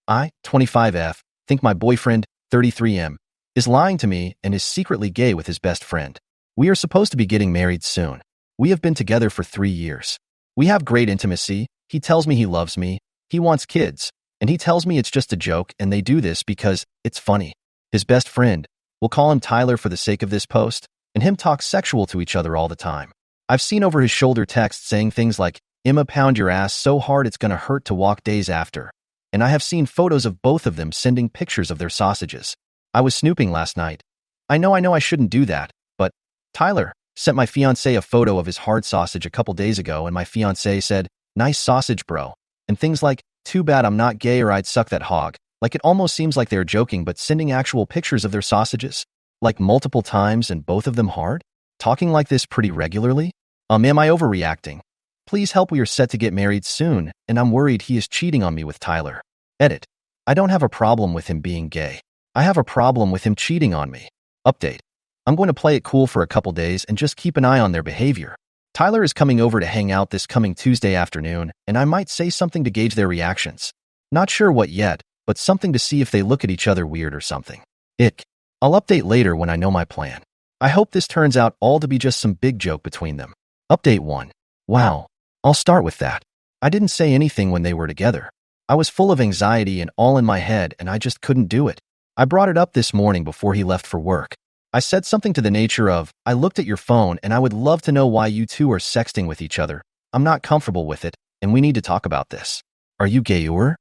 I, 25F, think my boyfriend, 33M, is lying to me and is secretly gay with his best friend. We are supposed to be getting married soon. We have been together for 3 years. We have great intimacy. He tells me he loves me. He wants kids. And he tells me it's just a joke and they do this because it's funny. His best friend, we'll call him Tyler for the sake of this post, and him talk sexual to each other all the time. I've seen over his shoulder texts saying things like, "Emma, pound your ass so hard it's gonna hurt to walk days after." And I have seen photos of both of them sending pictures of their sausages. I was snooping last night. I know I shouldn't do that, but Tyler sent my fiancé a photo of his hard sausage a couple days ago, and my fiancé said, "Nice sausage, bro." And things like, "Too bad I'm not gay or I'd suck that hog." Like, it almost seems like they're joking but sending actual pictures of their sausages. Like multiple times and both of them hard? Talking like this pretty regularly? Am I overreacting? Please help, we are set to get married soon, and I'm worried he is cheating on me with Tyler. Edit. I don't have a problem with him being gay. I have a problem with him cheating on me. Update. I'm going to play it cool for a couple days and just keep an eye on their behavior. Tyler is coming over to hang out this coming Tuesday afternoon, and I might say something to gauge their reactions. Not sure what yet, but something to see if they look at each other weird or something. Ick. I'll update later when I know my plan. I hope this turns out all to be just some big joke between them. Update 1. Wow. I'll start with that. I didn't say anything when they were together. I was full of anxiety and all in my head, and I just couldn't do it. I brought it up this morning before he left for work. I said something to the nature of, "I looked at your phone and I would love to know why you two are sexting with each other. I'm not comfortable with it, and we need to talk about this. Are you gayer?"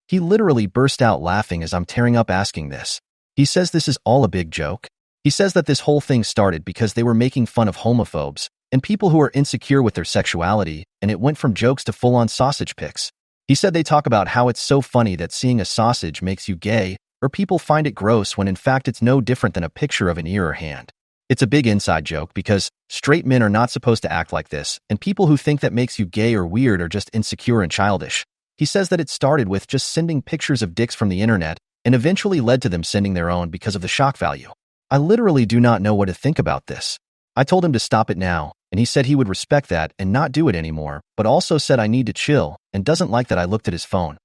He literally burst out laughing as I'm tearing up asking this. He says this is all a big joke. He says that this whole thing started because they were making fun of homophobes and people who are insecure with their sexuality, and it went from jokes to full-on sausage pics. He said they talk about how it's so funny that seeing a sausage makes you gay, or people find it gross when in fact it's no different than a picture of an ear or hand. It's a big inside joke because straight men are not supposed to act like this, and people who think that makes you gay or weird are just insecure and childish. He says that it started with just sending pictures of dicks from the internet and eventually led to them sending their own because of the shock value. I literally do not know what to think about this. I told him to stop it now, and he said he would respect that and not do it anymore, but also said I need to chill and doesn't like that I looked at his phone.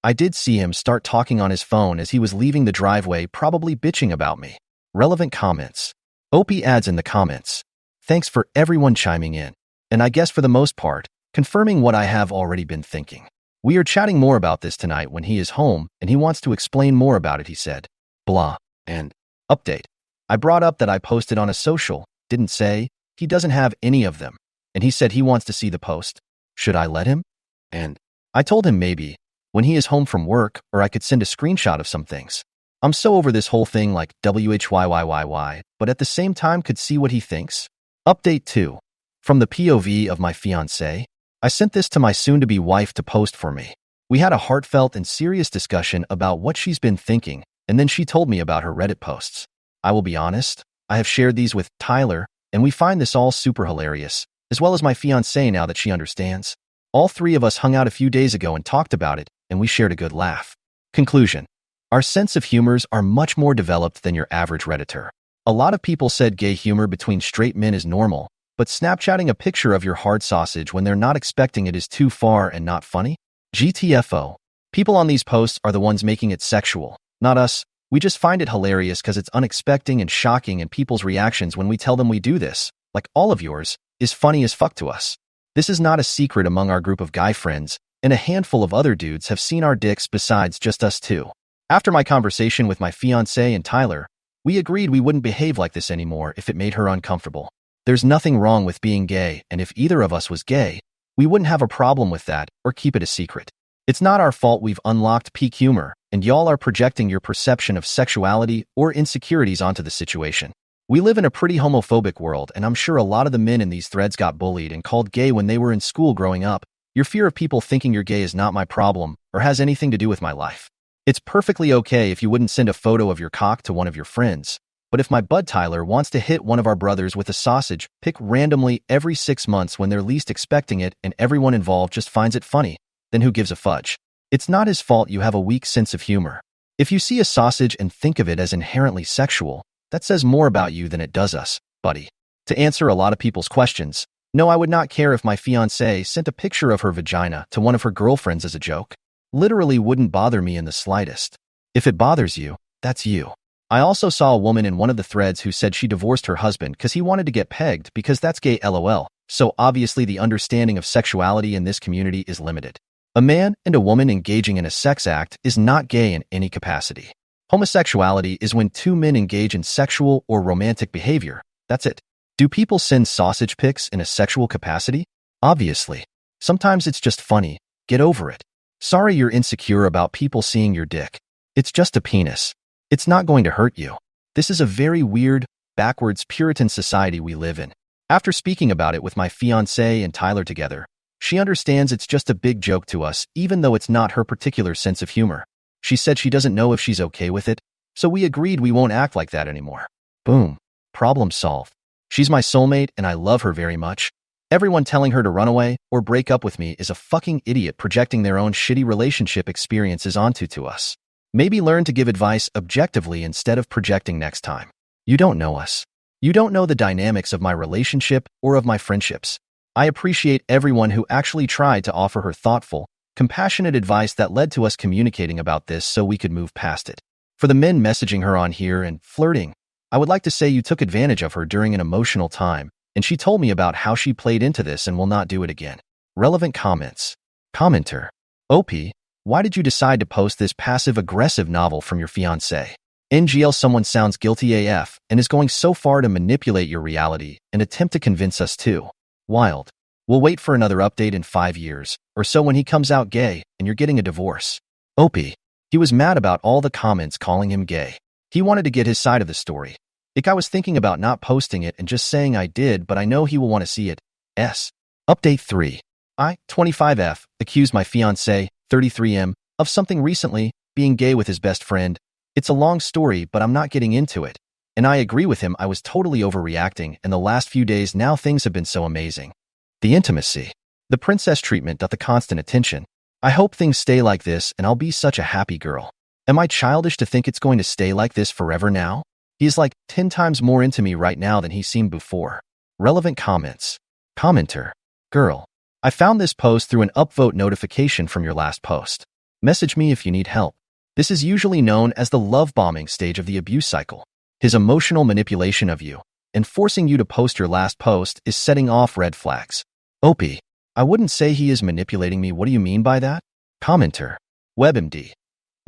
I did see him start talking on his phone as he was leaving the driveway, probably bitching about me. Relevant comments. Opie adds in the comments, "Thanks for everyone chiming in, and I guess for the most part, confirming what I have already been thinking. We are chatting more about this tonight when he is home, and he wants to explain more about it," he said. Blah. And update. I brought up that I posted on a social, didn't say, he doesn't have any of them, and he said he wants to see the post. Should I let him? And I told him maybe, when he is home from work, or I could send a screenshot of some things. I'm so over this whole thing like WHYYYY, but at the same time could see what he thinks. Update 2. From the POV of my fiancé, I sent this to my soon-to-be wife to post for me. We had a heartfelt and serious discussion about what she's been thinking, and then she told me about her Reddit posts. I will be honest, I have shared these with Tyler, and we find this all super hilarious, as well as my fiancé now that she understands. All three of us hung out a few days ago and talked about it, and we shared a good laugh. Conclusion. Our sense of humors are much more developed than your average Redditor. A lot of people said gay humor between straight men is normal, but Snapchatting a picture of your hard sausage when they're not expecting it is too far and not funny? GTFO. People on these posts are the ones making it sexual, not us. We just find it hilarious because it's unexpected and shocking, and people's reactions when we tell them we do this, like all of yours, is funny as fuck to us. This is not a secret among our group of guy friends, and a handful of other dudes have seen our dicks besides just us two. After my conversation with my fiancé and Tyler, we agreed we wouldn't behave like this anymore if it made her uncomfortable. There's nothing wrong with being gay, and if either of us was gay, we wouldn't have a problem with that or keep it a secret. It's not our fault we've unlocked peak humor, and y'all are projecting your perception of sexuality or insecurities onto the situation. We live in a pretty homophobic world, and I'm sure a lot of the men in these threads got bullied and called gay when they were in school growing up. Your fear of people thinking you're gay is not my problem or has anything to do with my life. It's perfectly okay if you wouldn't send a photo of your cock to one of your friends, but if my bud Tyler wants to hit one of our brothers with a sausage pic randomly every 6 months when they're least expecting it and everyone involved just finds it funny, then who gives a fudge? It's not his fault you have a weak sense of humor. If you see a sausage and think of it as inherently sexual, that says more about you than it does us, buddy. To answer a lot of people's questions, no, I would not care if my fiancé sent a picture of her vagina to one of her girlfriends as a joke. Literally wouldn't bother me in the slightest. If it bothers you, that's you. I also saw a woman in one of the threads who said she divorced her husband because he wanted to get pegged because that's gay LOL. So obviously the understanding of sexuality in this community is limited. A man and a woman engaging in a sex act is not gay in any capacity. Homosexuality is when two men engage in sexual or romantic behavior. That's it. Do people send sausage pics in a sexual capacity? Obviously. Sometimes it's just funny. Get over it. Sorry you're insecure about people seeing your dick. It's just a penis. It's not going to hurt you. This is a very weird, backwards Puritan society we live in. After speaking about it with my fiancé and Tyler together, she understands it's just a big joke to us, even though it's not her particular sense of humor. She said she doesn't know if she's okay with it, so we agreed we won't act like that anymore. Boom. Problem solved. She's my soulmate and I love her very much. Everyone telling her to run away or break up with me is a fucking idiot projecting their own shitty relationship experiences onto us. Maybe learn to give advice objectively instead of projecting next time. You don't know us. You don't know the dynamics of my relationship or of my friendships. I appreciate everyone who actually tried to offer her thoughtful, compassionate advice that led to us communicating about this so we could move past it. For the men messaging her on here and flirting, I would like to say you took advantage of her during an emotional time, and she told me about how she played into this and will not do it again. Relevant comments. Commenter. OP, why did you decide to post this passive-aggressive novel from your fiancé? NGL, someone sounds guilty AF and is going so far to manipulate your reality and attempt to convince us too. Wild. We'll wait for another update in 5 years or so when he comes out gay and you're getting a divorce. OP. He was mad about all the comments calling him gay. He wanted to get his side of the story. I was thinking about not posting it and just saying I did, but I know he will want to see it. S. Update 3. I, 25F, accused my fiancé, 33M, of something recently, being gay with his best friend. It's a long story, but I'm not getting into it. And I agree with him, I was totally overreacting, and the last few days now things have been so amazing. The intimacy. The princess treatment, the constant attention. I hope things stay like this and I'll be such a happy girl. Am I childish to think it's going to stay like this forever now? He's like 10 times more into me right now than he seemed before. Relevant comments. Commenter. Girl. I found this post through an upvote notification from your last post. Message me if you need help. This is usually known as the love bombing stage of the abuse cycle. His emotional manipulation of you and forcing you to post your last post is setting off red flags. OP. I wouldn't say he is manipulating me. What do you mean by that? Commenter. WebMD.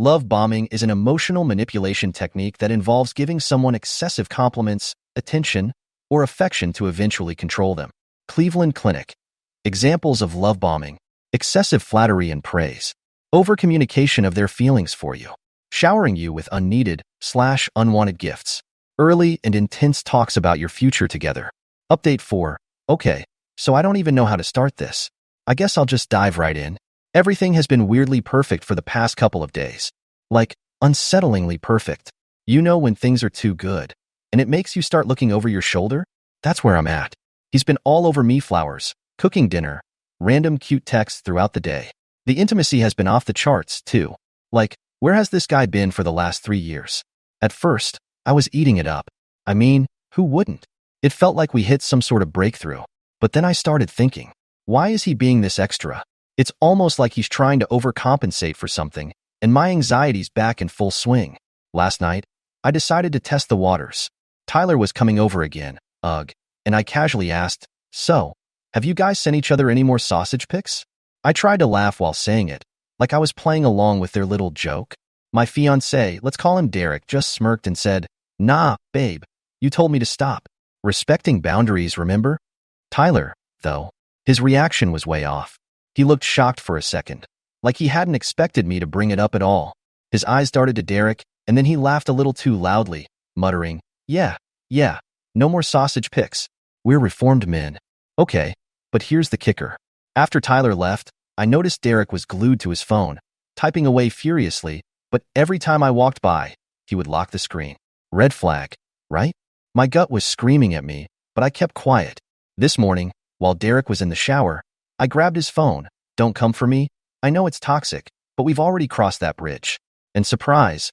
Love bombing is an emotional manipulation technique that involves giving someone excessive compliments, attention, or affection to eventually control them. Cleveland Clinic. Examples of love bombing. Excessive flattery and praise. Overcommunication of their feelings for you. Showering you with unneeded/unwanted gifts. Early and intense talks about your future together. Update 4. Okay, so I don't even know how to start this. I guess I'll just dive right in. Everything has been weirdly perfect for the past couple of days. Like, unsettlingly perfect. You know when things are too good, and it makes you start looking over your shoulder? That's where I'm at. He's been all over me, flowers, cooking dinner, random cute texts throughout the day. The intimacy has been off the charts, too. Like, where has this guy been for the last 3 years? At first, I was eating it up. I mean, who wouldn't? It felt like we hit some sort of breakthrough. But then I started thinking, why is he being this extra? It's almost like he's trying to overcompensate for something, and my anxiety's back in full swing. Last night, I decided to test the waters. Tyler was coming over again, and I casually asked, so, have you guys sent each other any more sausage pics? I tried to laugh while saying it, like I was playing along with their little joke. My fiancé, let's call him Derek, just smirked and said, nah, babe, you told me to stop. Respecting boundaries, remember? Tyler, though, his reaction was way off. He looked shocked for a second, like he hadn't expected me to bring it up at all. His eyes darted to Derek, and then he laughed a little too loudly, muttering, yeah, no more sausage pics. We're reformed men. Okay, but here's the kicker. After Tyler left, I noticed Derek was glued to his phone, typing away furiously, but every time I walked by, he would lock the screen. Red flag, right? My gut was screaming at me, but I kept quiet. This morning, while Derek was in the shower, I grabbed his phone. Don't come for me. I know it's toxic, but we've already crossed that bridge. And surprise,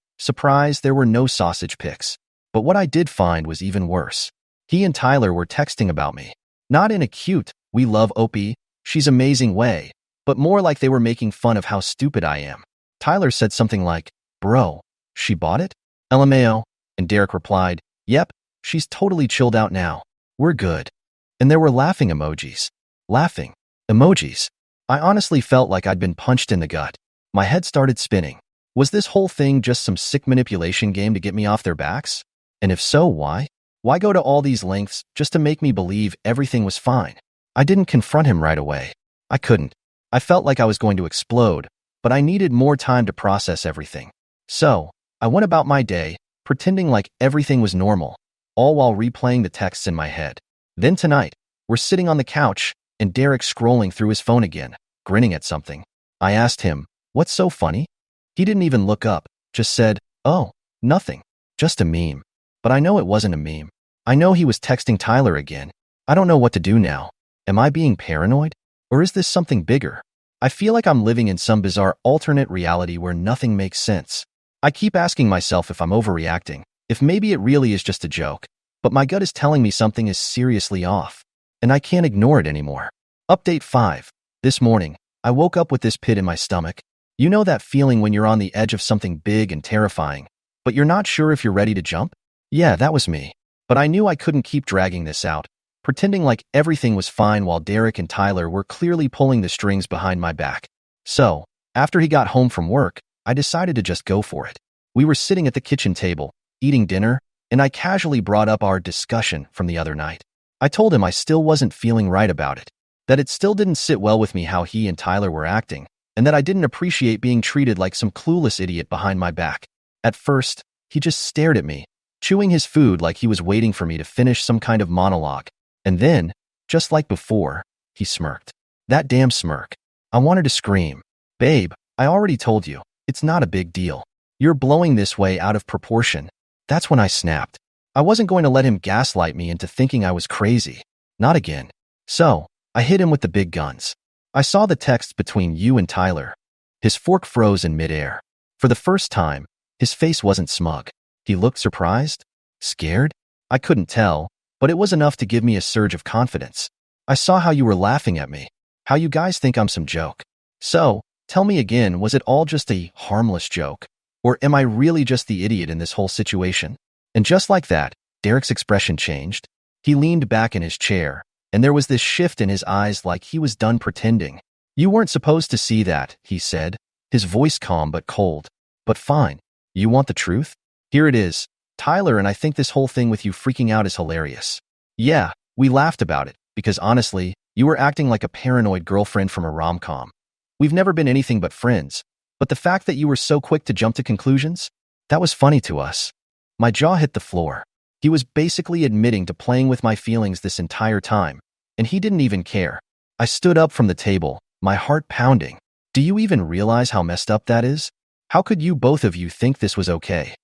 there were no sausage pics. But what I did find was even worse. He and Tyler were texting about me. Not in a cute, we love OP, she's amazing way, but more like they were making fun of how stupid I am. Tyler said something like, "Bro, she bought it?" LMAO. And Derek replied, "Yep, she's totally chilled out now. We're good." And there were laughing emojis. Laughing emojis. I honestly felt like I'd been punched in the gut. My head started spinning. Was this whole thing just some sick manipulation game to get me off their backs? And if so, why? Why go to all these lengths just to make me believe everything was fine? I didn't confront him right away. I couldn't. I felt like I was going to explode, but I needed more time to process everything. So, I went about my day, pretending like everything was normal, all while replaying the texts in my head. Then tonight, we're sitting on the couch, and Derek's scrolling through his phone again, grinning at something. I asked him, "What's so funny?" He didn't even look up, just said, "Oh, nothing. Just a meme." But I know it wasn't a meme. I know he was texting Tyler again. I don't know what to do now. Am I being paranoid? Or is this something bigger? I feel like I'm living in some bizarre alternate reality where nothing makes sense. I keep asking myself if I'm overreacting, if maybe it really is just a joke, but my gut is telling me something is seriously off, and I can't ignore it anymore. Update 5. This morning, I woke up with this pit in my stomach. You know that feeling when you're on the edge of something big and terrifying, but you're not sure if you're ready to jump? Yeah, that was me. But I knew I couldn't keep dragging this out, pretending like everything was fine while Derek and Tyler were clearly pulling the strings behind my back. So, after he got home from work, I decided to just go for it. We were sitting at the kitchen table, eating dinner, and I casually brought up our discussion from the other night. I told him I still wasn't feeling right about it, that it still didn't sit well with me how he and Tyler were acting, and that I didn't appreciate being treated like some clueless idiot behind my back. At first, he just stared at me, chewing his food like he was waiting for me to finish some kind of monologue. And then, just like before, he smirked. That damn smirk. I wanted to scream. "Babe, I already told you, it's not a big deal. You're blowing this way out of proportion." That's when I snapped. I wasn't going to let him gaslight me into thinking I was crazy. Not again. So, I hit him with the big guns. I saw the text between you and Tyler. His fork froze in midair. For the first time, his face wasn't smug. He looked surprised? Scared? I couldn't tell, but it was enough to give me a surge of confidence. "I saw how you were laughing at me, how you guys think I'm some joke. So, tell me again, was it all just a harmless joke? Or am I really just the idiot in this whole situation?" And just like that, Derek's expression changed. He leaned back in his chair, and there was this shift in his eyes like he was done pretending. "You weren't supposed to see that," he said, his voice calm but cold. "But fine. You want the truth? Here it is. Tyler and I think this whole thing with you freaking out is hilarious. Yeah, we laughed about it, because honestly, you were acting like a paranoid girlfriend from a rom-com. We've never been anything but friends, but the fact that you were so quick to jump to conclusions, that was funny to us." My jaw hit the floor. He was basically admitting to playing with my feelings this entire time, and he didn't even care. I stood up from the table, my heart pounding. "Do you even realize how messed up that is? How could you both of you think this was okay?"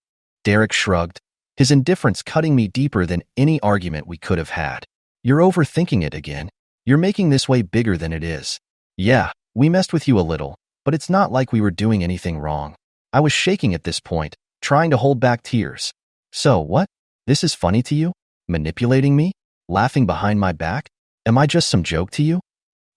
Derek shrugged, his indifference cutting me deeper than any argument we could have had. "You're overthinking it again. You're making this way bigger than it is. Yeah, we messed with you a little, but it's not like we were doing anything wrong." I was shaking at this point, trying to hold back tears. "So what? This is funny to you? Manipulating me? Laughing behind my back? Am I just some joke to you?"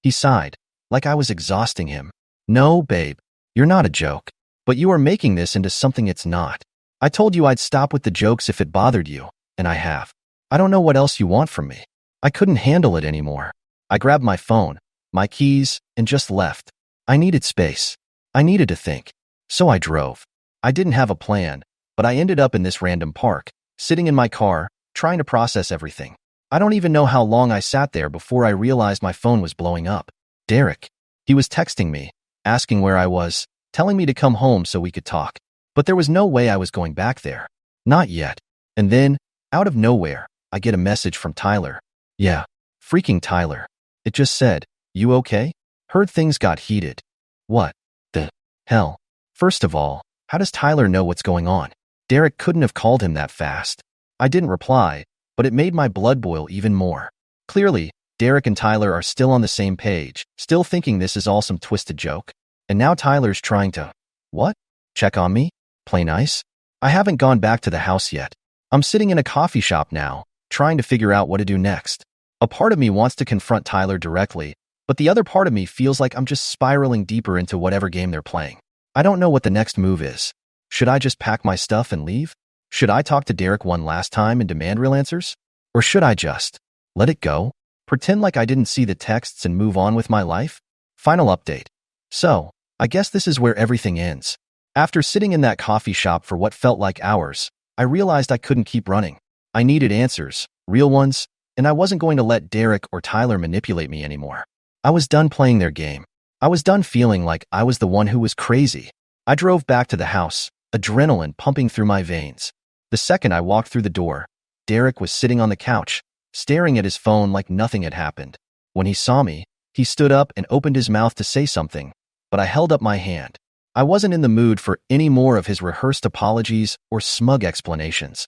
He sighed, like I was exhausting him. "No, babe, you're not a joke, but you are making this into something it's not. I told you I'd stop with the jokes if it bothered you, and I have. I don't know what else you want from me." I couldn't handle it anymore. I grabbed my phone, my keys, and just left. I needed space. I needed to think. So I drove. I didn't have a plan, but I ended up in this random park, sitting in my car, trying to process everything. I don't even know how long I sat there before I realized my phone was blowing up. Derek. He was texting me, asking where I was, telling me to come home so we could talk. But there was no way I was going back there. Not yet. And then, out of nowhere, I get a message from Tyler. Yeah, freaking Tyler. It just said, "You okay?" Heard things got heated. What the hell? First of all, how does Tyler know what's going on? Derek couldn't have called him that fast. I didn't reply, but it made my blood boil even more. Clearly, Derek and Tyler are still on the same page, still thinking this is all some twisted joke. And now Tyler's trying to, what? Check on me? Play nice? I haven't gone back to the house yet. I'm sitting in a coffee shop now, trying to figure out what to do next. A part of me wants to confront Tyler directly, But the other part of me feels like I'm just spiraling deeper into whatever game they're playing. I don't know what the next move is. Should I just pack my stuff and leave? Should I talk to Derek one last time and demand real answers? Or should I just let it go? Pretend like I didn't see the texts and move on with my life? Final update. So, I guess this is where everything ends. After sitting in that coffee shop for what felt like hours, I realized I couldn't keep running. I needed answers, real ones, and I wasn't going to let Derek or Tyler manipulate me anymore. I was done playing their game. I was done feeling like I was the one who was crazy. I drove back to the house, adrenaline pumping through my veins. The second I walked through the door, Derek was sitting on the couch, staring at his phone like nothing had happened. When he saw me, he stood up and opened his mouth to say something, but I held up my hand. I wasn't in the mood for any more of his rehearsed apologies or smug explanations.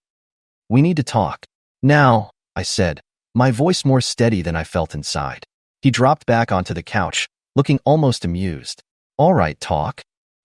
"We need to talk. Now," I said, my voice more steady than I felt inside. He dropped back onto the couch, looking almost amused. "All right, talk."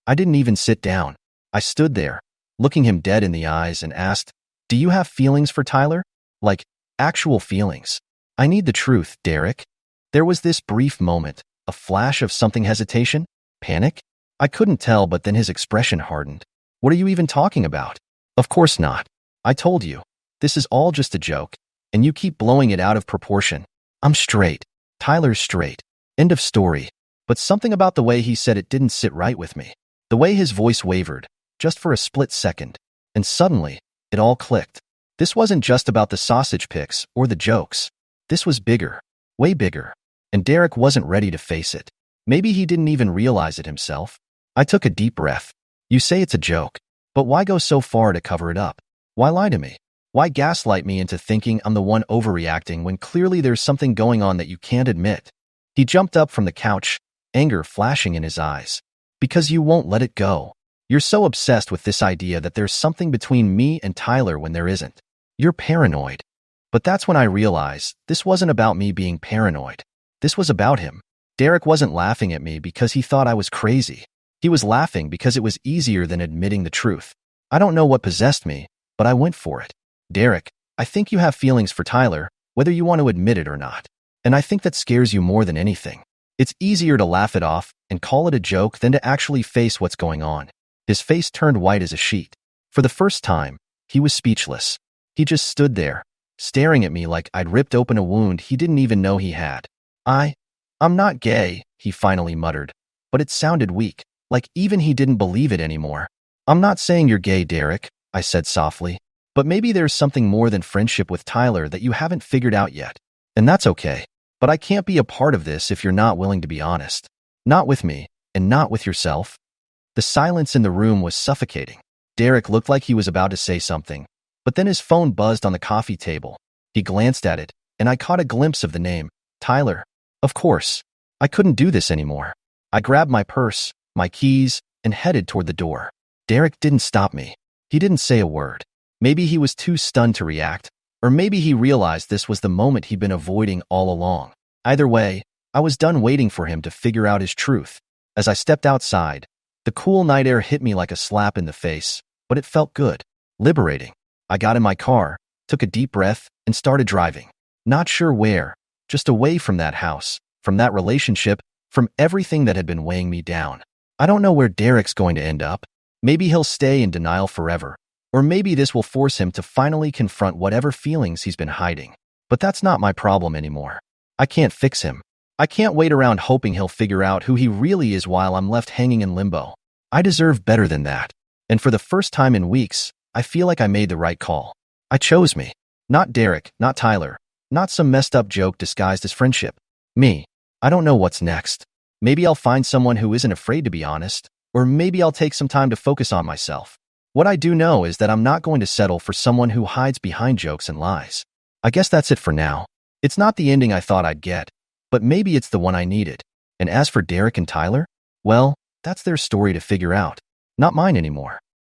I didn't even sit down. I stood there, looking him dead in the eyes, and asked, "Do you have feelings for Tyler? Like, actual feelings? I need the truth, Derek." There was this brief moment, a flash of something hesitation? Panic? I couldn't tell, but then his expression hardened. "What are you even talking about?" "Of course not. I told you. This is all just a joke, and you keep blowing it out of proportion. I'm straight. Tyler's straight. End of story." But something about the way he said it didn't sit right with me. The way his voice wavered, just for a split second. And suddenly, it all clicked. This wasn't just about the sausage pics or the jokes. This was bigger, way bigger. And Derek wasn't ready to face it. Maybe he didn't even realize it himself. I took a deep breath. "You say it's a joke, but why go so far to cover it up? Why lie to me? Why gaslight me into thinking I'm the one overreacting when clearly there's something going on that you can't admit?" He jumped up from the couch, anger flashing in his eyes. "Because you won't let it go. You're so obsessed with this idea that there's something between me and Tyler when there isn't. You're paranoid." But that's when I realized this wasn't about me being paranoid. This was about him. Derek wasn't laughing at me because he thought I was crazy. He was laughing because it was easier than admitting the truth. I don't know what possessed me, but I went for it. "Derek, I think you have feelings for Tyler, whether you want to admit it or not. And I think that scares you more than anything. It's easier to laugh it off and call it a joke than to actually face what's going on." His face turned white as a sheet. For the first time, he was speechless. He just stood there, staring at me like I'd ripped open a wound he didn't even know he had. I'm not gay," he finally muttered, but it sounded weak, like even he didn't believe it anymore. "I'm not saying you're gay, Derek," I said softly, "but maybe there's something more than friendship with Tyler that you haven't figured out yet. And that's okay. But I can't be a part of this if you're not willing to be honest. Not with me, and not with yourself." The silence in the room was suffocating. Derek looked like he was about to say something, but then his phone buzzed on the coffee table. He glanced at it, and I caught a glimpse of the name, Tyler. Of course, I couldn't do this anymore. I grabbed my purse, my keys, and headed toward the door. Derek didn't stop me. He didn't say a word. Maybe he was too stunned to react, or maybe he realized this was the moment he'd been avoiding all along. Either way, I was done waiting for him to figure out his truth. As I stepped outside, the cool night air hit me like a slap in the face, but it felt good, liberating. I got in my car, took a deep breath, and started driving. Not sure where, just away from that house, from that relationship, from everything that had been weighing me down. I don't know where Derek's going to end up. Maybe he'll stay in denial forever, or maybe this will force him to finally confront whatever feelings he's been hiding. But that's not my problem anymore. I can't fix him. I can't wait around hoping he'll figure out who he really is while I'm left hanging in limbo. I deserve better than that. And for the first time in weeks, I feel like I made the right call. I chose me. Not Derek, not Tyler, not some messed up joke disguised as friendship. Me. I don't know what's next. Maybe I'll find someone who isn't afraid to be honest, or maybe I'll take some time to focus on myself. What I do know is that I'm not going to settle for someone who hides behind jokes and lies. I guess that's it for now. It's not the ending I thought I'd get, but maybe it's the one I needed. And as for Derek and Tyler, well, that's their story to figure out, not mine anymore.